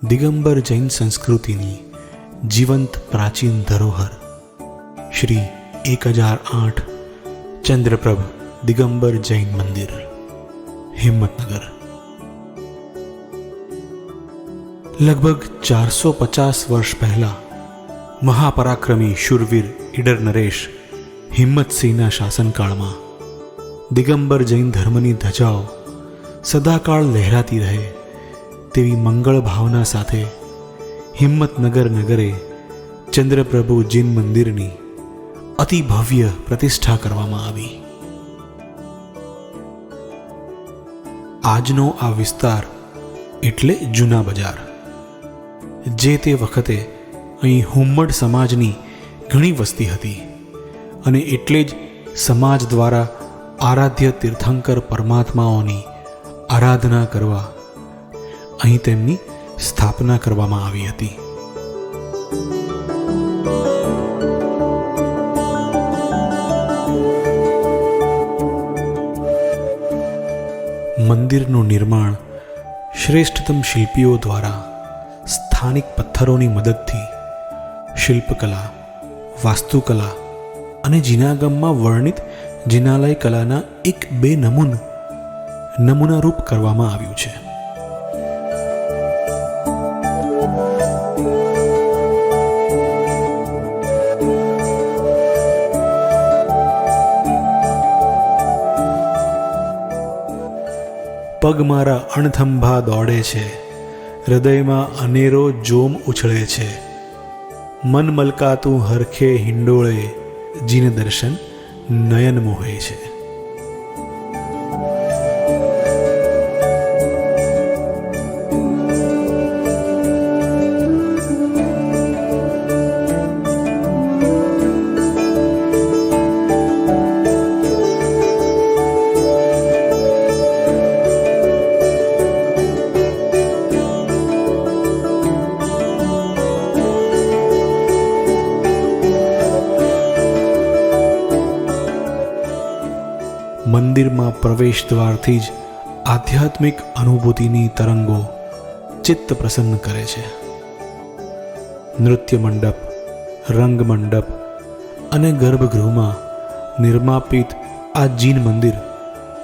દિગંબર જૈન સંસ્કૃતિની જીવંત પ્રાચીન ધરોહર શ્રી 1008 ચંદ્રપ્રભ દિગંબર જૈન મંદિર, હિંમતનગર. લગભગ 450 વર્ષ પહેલા મહાપરાક્રમી શૂરવીર ઈડર નરેશ હિંમતસિંહના શાસનકાળમાં દિગંબર જૈન ધર્મની ધજાઓ સદાકાળ લહેરાતી રહે તેવી મંગળ ભાવના સાથે હિંમતનગર નગરે ચંદ્રપ્રભુ જૈન મંદિરની અતિ ભવ્ય પ્રતિષ્ઠા કરવામાં આવી. આજનો આ વિસ્તાર એટલે જૂના બજાર. જે તે વખતે અહીં હુમ્મડ સમાજની ઘણી વસ્તી હતી અને એટલે જ સમાજ દ્વારા આરાધ્ય તીર્થંકર પરમાત્માઓની આરાધના કરવા અહીં તેમની સ્થાપના કરવામાં આવી હતી. મંદિરનું નિર્માણ શ્રેષ્ઠતમ શિલ્પીઓ દ્વારા સ્થાનિક પથ્થરોની મદદથી શિલ્પકલા, વાસ્તુકલા અને જિનાગમમાં વર્ણિત જિનાલય કલાના 1-2 નમૂનારૂપ કરવામાં આવ્યું છે. પગ મારા અણથંભા દોડે છે, હૃદયમાં અનેરો જોમ ઉછળે છે, મન મલકાતું હરખે હિંડોળે, જીન દર્શન નયન મોહે છે. મંદિરમાં પ્રવેશ દ્વારથી જ આધ્યાત્મિક અનુભૂતિની તરંગો ચિત્ત પ્રસન્ન કરે છે. નૃત્ય મંડપ, રંગ મંડપ અને ગર્ભગૃહમાં નિર્માપિત આ જૈન મંદિર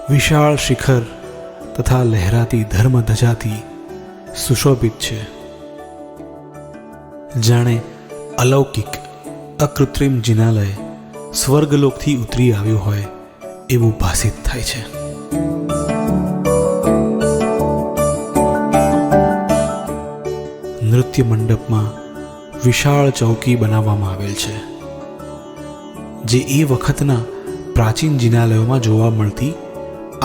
વિશાળ શિખર તથા લહેરાતી ધર્મધજાથી સુશોભિત છે. જાણે અલૌકિક અકૃત્રિમ જિનાલય સ્વર્ગલોકથી ઉતરી આવ્યું હોય એવું ભાસિત થાય છે. નૃત્ય મંડપમાં વિશાળ ચૌકી બનાવવામાં આવેલ છે, જે એ વખતના પ્રાચીન જિનાલયોમાં જોવા મળતી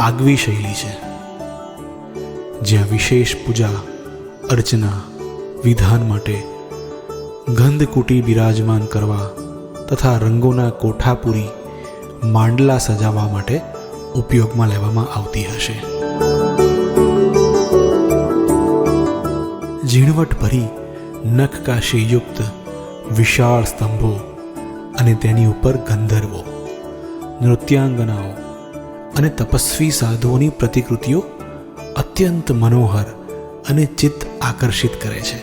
આગવી શૈલી છે, જ્યાં વિશેષ પૂજા અર્ચના વિધાન માટે ગંધકુટી બિરાજમાન કરવા તથા રંગોના કોઠાપુરી માંડલા સજાવવા માટે ઉપયોગમાં લેવામાં આવતી હશે. ઝીણવટભરી નખકાશીયુક્ત વિશાળ સ્તંભો અને તેની ઉપર ગંધર્વો, નૃત્યાંગનાઓ અને તપસ્વી સાધુઓની પ્રતિકૃતિઓ અત્યંત મનોહર અને ચિત્ત આકર્ષિત કરે છે.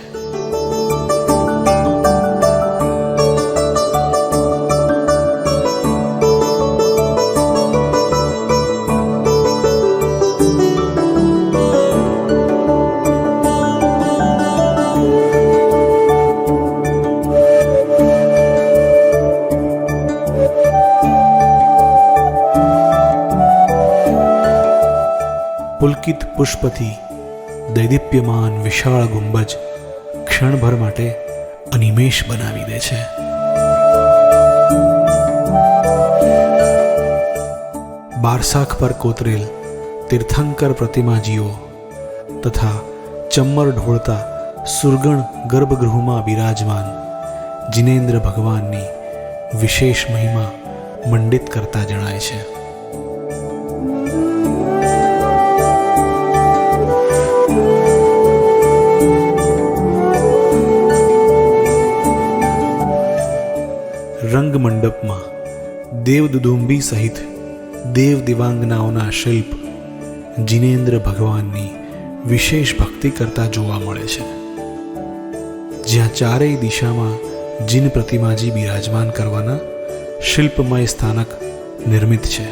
પુલકિત પુષ્પથી દૈદીપ્યમાન વિશાળ ગુંબજ ક્ષણભર માટે અનિમેષ બનાવી દે છે. બારસાખ પર કોતરેલ તીર્થંકર પ્રતિમાજીઓ તથા ચમ્મર ઢોળતા સુરગણ ગર્ભગૃહમાં બિરાજમાન જિનેન્દ્ર ભગવાનની વિશેષ મહિમા મંડિત કરતા જણાય છે. રંગ મંડપમાં દેવદુદુંબી સહિત દેવ દિવાંગનાઓના શિલ્પ જિનેન્દ્ર ભગવાનની વિશેષ ભક્તિ કરતા જોવા મળે છે. જ્યાં ચારેય દિશામાં જીન પ્રતિમાજી બિરાજમાન કરવાના શિલ્પમય સ્થાનક નિર્મિત છે.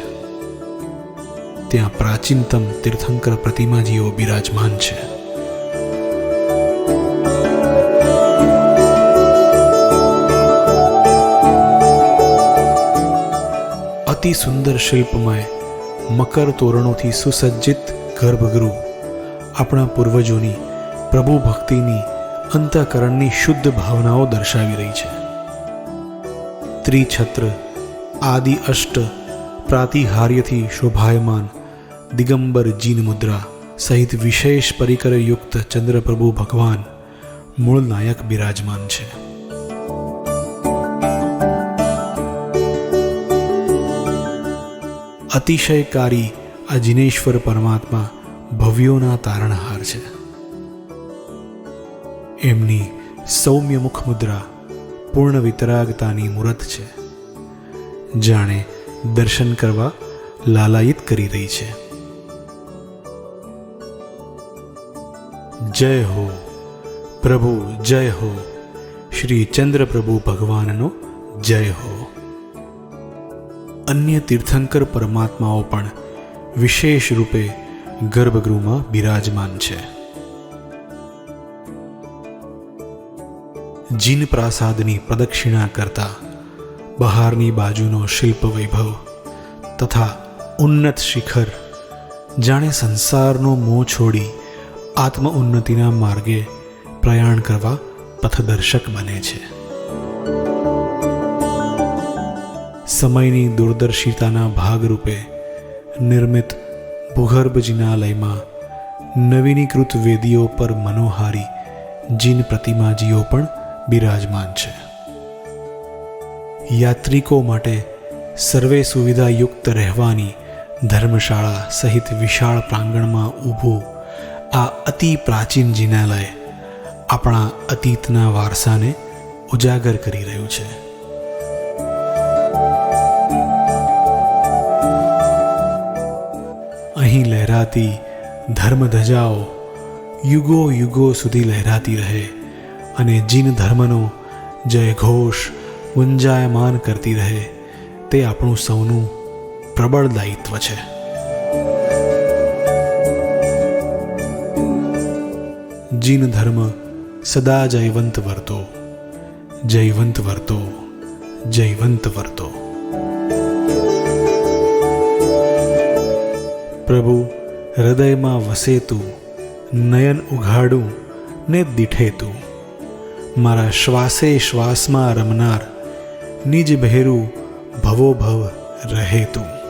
ત્યાં પ્રાચીનતમ તીર્થંકર પ્રતિમાજીઓ બિરાજમાન છે. અતિ સુંદર શિલ્પમય મકર તોરણોથી સુસજ્જિત ગર્ભગૃહ આપણા પૂર્વજોની પ્રભુ ભક્તિની અંતઃકરણની શુદ્ધ ભાવનાઓ દર્શાવી રહી છે. ત્રિછત્ર આદિ અષ્ટ પ્રાતિહાર્યથી શોભાયમાન દિગંબર જીન મુદ્રા સહિત વિશેષ પરિકરયુક્ત ચંદ્રપ્રભુ ભગવાન મૂળ નાયક બિરાજમાન છે. અતિશયકારી આ જિનેશ્વર પરમાત્મા ભવ્યોના તારણહાર છે. એમની સૌમ્ય મુખ મુદ્રા પૂર્ણ વિતરાગતાની મૂરત છે. જાણે દર્શન કરવા લાલાયિત કરી રહી છે. જય હો પ્રભુ, જય હો શ્રી ચંદ્રપ્રભુ ભગવાનનો જય હો. અન્ય તીર્થંકર પરમાત્માઓ પણ વિશેષ રૂપે ગર્ભગૃહમાં બિરાજમાન છે. જીન પ્રાસાદની પ્રદક્ષિણા કરતા બહારની બાજુનો શિલ્પ વૈભવ તથા ઉન્નત શિખર જાણે સંસારનો મોહ છોડી આત્મ ઉન્નતિના માર્ગે પ્રયાણ કરવા પથદર્શક બને છે. સમયની દૂરદર્શિતાના ભાગરૂપે નિર્મિત ભૂગર્ભ જિનાલયમાં નવીનીકૃત વેદીઓ પર મનોહારી જીન પ્રતિમાજીઓ પણ બિરાજમાન છે. યાત્રિકો માટે સર્વે સુવિધાયુક્ત રહેવાની ધર્મશાળા સહિત વિશાળ પ્રાંગણમાં ઊભું આ અતિ પ્રાચીન જિનાલય આપણા અતીતના વારસાને ઉજાગર કરી રહ્યું છે. અહીં લહેરાતી ધર્મધજાઓ યુગો યુગો સુધી લહેરાતી રહે અને જીન ધર્મનો જયઘોષ ગુંજાયમાન કરતી રહે તે આપણું સૌનું પ્રબળ દાયિત્વ છે. જીન ધર્મ સદા જયવંત વર્તો, જયવંત વર્તો, જયવંત વર્તો. પ્રભુ હૃદયમાં વસે તું, નયન ઉઘાડું ને દીઠે તું. મારા શ્વાસે શ્વાસમાં રમનાર નિજ ભેરું ભવો ભવ રહે તું.